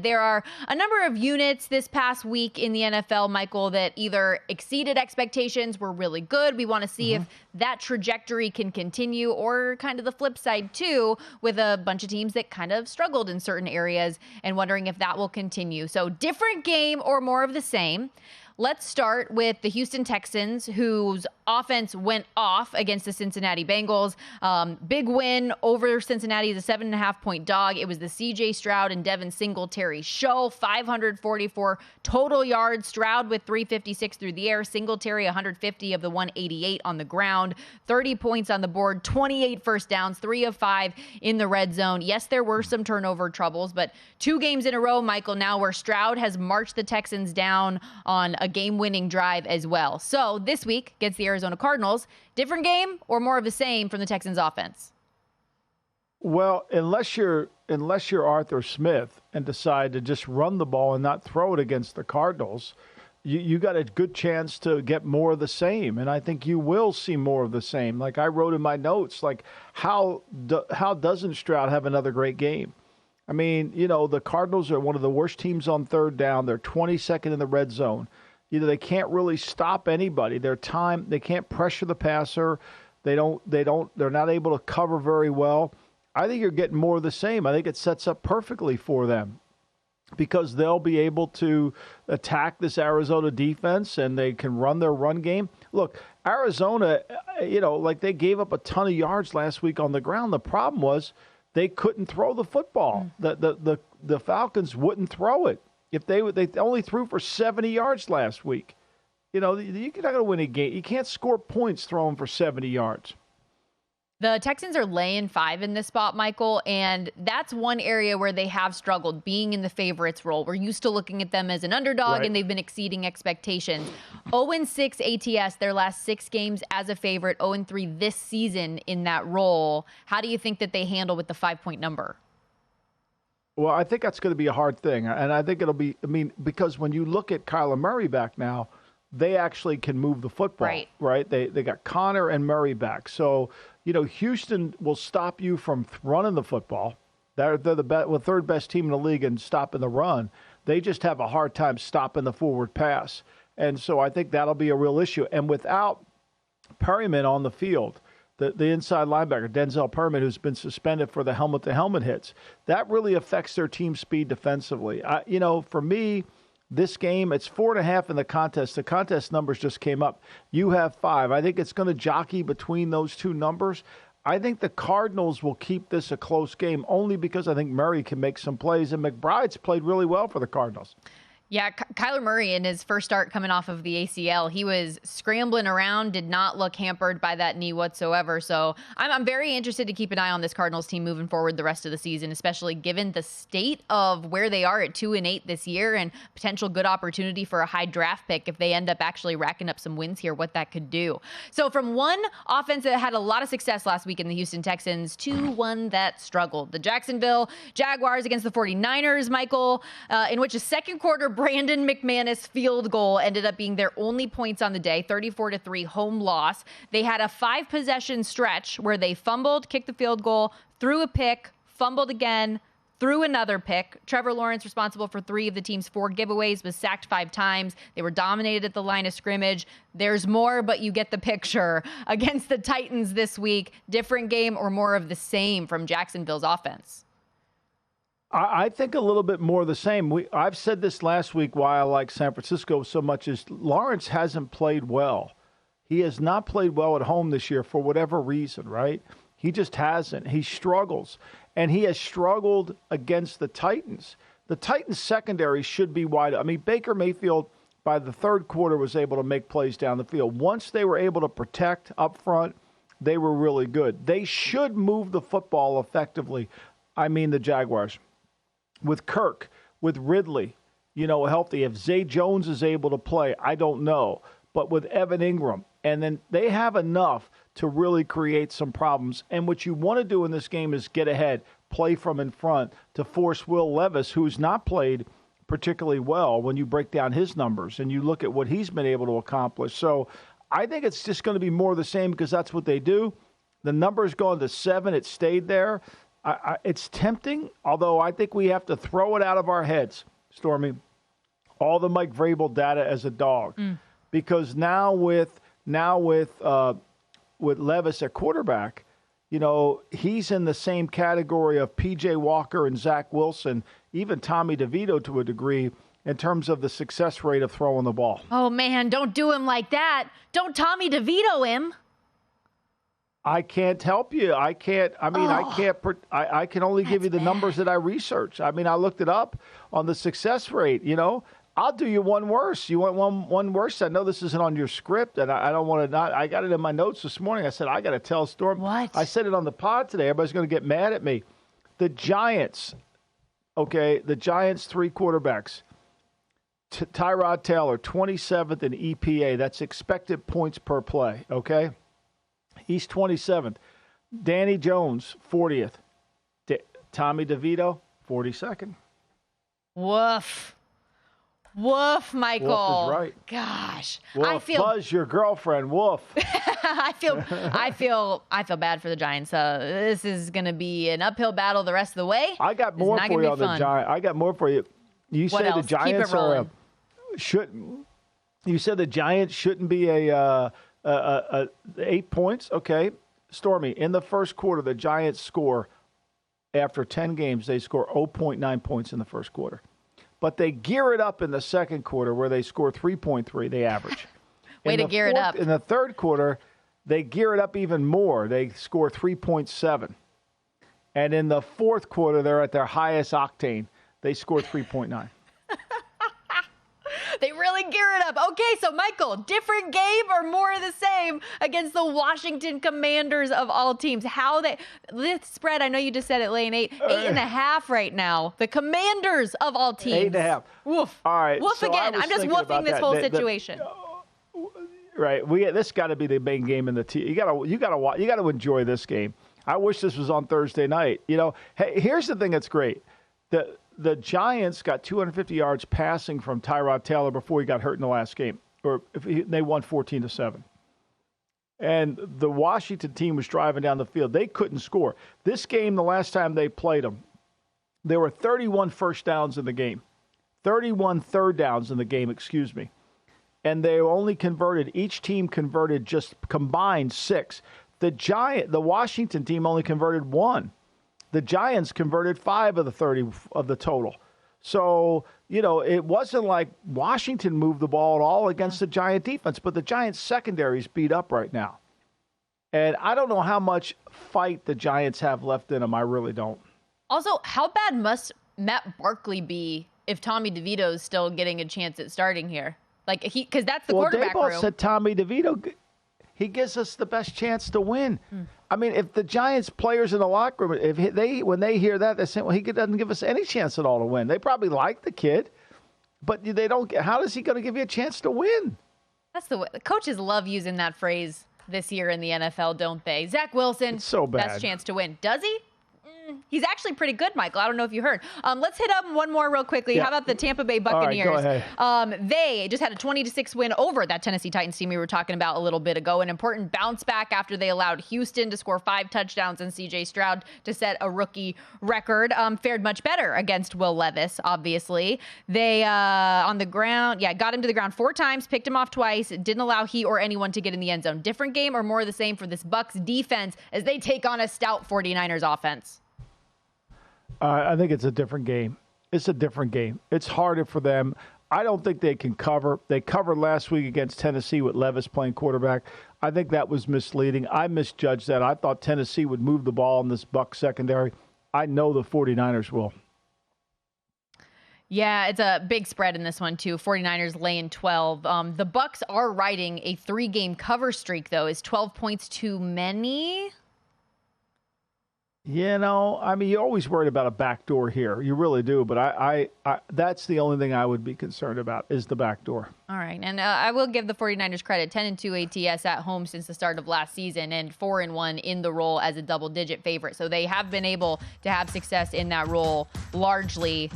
There are a number of units this past week in the NFL, Michael, that either exceeded expectations, were really good. We want to see if that trajectory can continue, or kind of the flip side too, with a bunch of teams that kind of struggled in certain areas and wondering if that will continue. So different game or more of the same. Let's start with the Houston Texans, whose offense went off against the Cincinnati Bengals. Big win over Cincinnati as a 7.5-point dog. It was the CJ Stroud and Devon Singletary show. 544 total yards. Stroud with 356 through the air. Singletary 150 of the 188 on the ground. 30 points on the board. 28 first downs. 3 of 5 in the red zone. Yes, there were some turnover troubles, but 2 games in a row, Michael, now where Stroud has marched the Texans down on a game-winning drive as well. So this week against the Arizona Cardinals, different game or more of the same from the Texans offense? Well, unless you're Arthur Smith and decide to just run the ball and not throw it against the Cardinals, you got a good chance to get more of the same. And I think you will see more of the same. Like I wrote in my notes, like how doesn't Stroud have another great game? I mean, the Cardinals are one of the worst teams on third down. They're 22nd in the red zone. They can't really stop anybody. They can't pressure the passer. They're not able to cover very well. I think you're getting more of the same. I think it sets up perfectly for them because they'll be able to attack this Arizona defense and they can run their run game. Look, Arizona, like they gave up a ton of yards last week on the ground. The problem was they couldn't throw the football. The Falcons wouldn't throw it. If they only threw for 70 yards last week, you're not going to win a game. You can't score points throwing for 70 yards. The Texans are laying 5 in this spot, Michael, and that's one area where they have struggled, being in the favorites role. We're used to looking at them as an underdog, and they've been exceeding expectations. 0-6 ATS, their last 6 games as a favorite, 0-3 this season in that role. How do you think that they handle with the 5-point number? Well, I think that's going to be a hard thing. And I think it'll be, because when you look at Kyler Murray back now, they actually can move the football, right? They got Connor and Murray back. So, Houston will stop you from running the football. They're the third best team in the league in stopping the run. They just have a hard time stopping the forward pass. And so I think that'll be a real issue. And without Perryman on the field, the inside linebacker, Denzel Perryman, who's been suspended for the helmet-to-helmet hits, that really affects their team speed defensively. For me, this game, it's 4.5 in the contest. The contest numbers just came up. You have 5. I think it's going to jockey between those two numbers. I think the Cardinals will keep this a close game only because I think Murray can make some plays, and McBride's played really well for the Cardinals. Yeah, Kyler Murray in his first start coming off of the ACL, he was scrambling around, did not look hampered by that knee whatsoever. So I'm very interested to keep an eye on this Cardinals team moving forward the rest of the season, especially given the state of where they are at 2-8 this year and potential good opportunity for a high draft pick if they end up actually racking up some wins here, what that could do. So from one offense that had a lot of success last week in the Houston Texans to one that struggled. The Jacksonville Jaguars against the 49ers, Michael, in which a second quarter Brandon McManus field goal ended up being their only points on the day, 34-3 home loss. They had a 5-possession stretch where they fumbled, kicked the field goal, threw a pick, fumbled again, threw another pick. Trevor Lawrence, responsible for 3 of the team's 4 giveaways, was sacked 5 times. They were dominated at the line of scrimmage. There's more, but you get the picture. Against the Titans this week, different game or more of the same from Jacksonville's offense? I think a little bit more of the same. I've said this last week why I like San Francisco so much is Lawrence hasn't played well. He has not played well at home this year for whatever reason, right? He just hasn't. He struggles. And he has struggled against the Titans. The Titans secondary should be wide. I mean, Baker Mayfield, by the third quarter, was able to make plays down the field. Once they were able to protect up front, they were really good. They should move the football effectively. I mean the Jaguars. With Kirk, with Ridley, healthy. If Zay Jones is able to play, I don't know. But with Evan Ingram, and then they have enough to really create some problems. And what you want to do in this game is get ahead, play from in front to force Will Levis, who's not played particularly well when you break down his numbers and you look at what he's been able to accomplish. So I think it's just going to be more of the same because that's what they do. The number's gone to 7. It stayed there. It's tempting, although I think we have to throw it out of our heads, Stormy, all the Mike Vrabel data as a dog. Because now with Levis at quarterback, he's in the same category of P.J. Walker and Zach Wilson, even Tommy DeVito to a degree, in terms of the success rate of throwing the ball. Oh, man, don't do him like that. Don't Tommy DeVito him. I can't help you. I can't. I can only give you the numbers that I researched. I looked it up on the success rate. I'll do you one worse. You want one worse? I know this isn't on your script, and I don't want to not. I got it in my notes this morning. I said, I got to tell Storm. What? I said it on the pod today. Everybody's going to get mad at me. The Giants, the Giants 3 quarterbacks. Tyrod Taylor, 27th in EPA. That's expected points per play, okay? He's 27th. Danny Jones, 40th. Tommy DeVito, 42nd. Woof. Woof, Michael. Woof is right. Gosh. Woof. Buzz, your girlfriend. Woof. I feel bad for the Giants. This is going to be an uphill battle the rest of the way. I got more for you on the Giants. I got more for you. You say the Giants You said the Giants shouldn't be a 8 points. Okay, Stormy. In the first quarter, the Giants score after 10 games. They score 0.9 points in the first quarter, but they gear it up in the second quarter where they score 3.3. They average. Way to gear it up. In the third quarter, they gear it up even more. They score 3.7, and in the fourth quarter, they're at their highest octane. They score 3.9. They really gear it up. Okay, so Michael, different game or more of the same against the Washington Commanders of all teams? This spread, I know you just said it, Lane, 8.5 right now. The Commanders of all teams. 8.5. Woof. All right. Woof so again. I'm just woofing this whole situation. Right. This got to be the main game in the team. You got to enjoy this game. I wish this was on Thursday night. Hey, here's the thing that's great. The Giants got 250 yards passing from Tyrod Taylor before he got hurt in the last game, they won 14-7. And the Washington team was driving down the field. They couldn't score. This game, the last time they played them, there were 31 first downs in the game, 31 third downs in the game, and they only each team converted just combined 6. The Washington team only converted 1. The Giants converted 5 of the 30 of the total. So, it wasn't like Washington moved the ball at all against the Giant defense, but the Giants secondary is beat up right now. And I don't know how much fight the Giants have left in them. I really don't. Also, how bad must Matt Barkley be if Tommy DeVito is still getting a chance at starting here? Because that's the quarterback room. Daboll said Tommy DeVito, he gives us the best chance to win. If the Giants players in the locker room, when they hear that, they say, well, he doesn't give us any chance at all to win. They probably like the kid, but they don't. How is he going to give you a chance to win? That's the way. The coaches love using that phrase this year in the NFL, don't they? Zach Wilson, it's so bad. Best chance to win. Does he? He's actually pretty good, Michael. I don't know if you heard. Let's hit up one more real quickly. Yeah. How about the Tampa Bay Buccaneers? All right, go ahead. They just had a 20-6 win over that Tennessee Titans team we were talking about a little bit ago. An important bounce back after they allowed Houston to score 5 touchdowns and C.J. Stroud to set a rookie record. Fared much better against Will Levis, obviously. They, on the ground, got him to the ground 4 times, picked him off twice, didn't allow he or anyone to get in the end zone. Different game or more of the same for this Bucs defense as they take on a stout 49ers offense? I think it's a different game. It's a different game. It's harder for them. I don't think they can cover. They covered last week against Tennessee with Levis playing quarterback. I think that was misleading. I misjudged that. I thought Tennessee would move the ball in this Bucs secondary. I know the 49ers will. Yeah, it's a big spread in this one, too. 49ers laying 12. The Bucs are riding a 3-game cover streak, though. Is 12 points too many? You're always worried about a backdoor here. You really do. But I that's the only thing I would be concerned about is the backdoor. All right. And I will give the 49ers credit. 10-2 ATS at home since the start of last season and 4-1 in the role as a double-digit favorite. So they have been able to have success in that role largely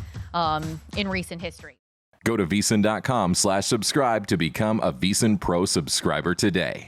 in recent history. Go to VSiN.com/subscribe to become a VSiN Pro subscriber today.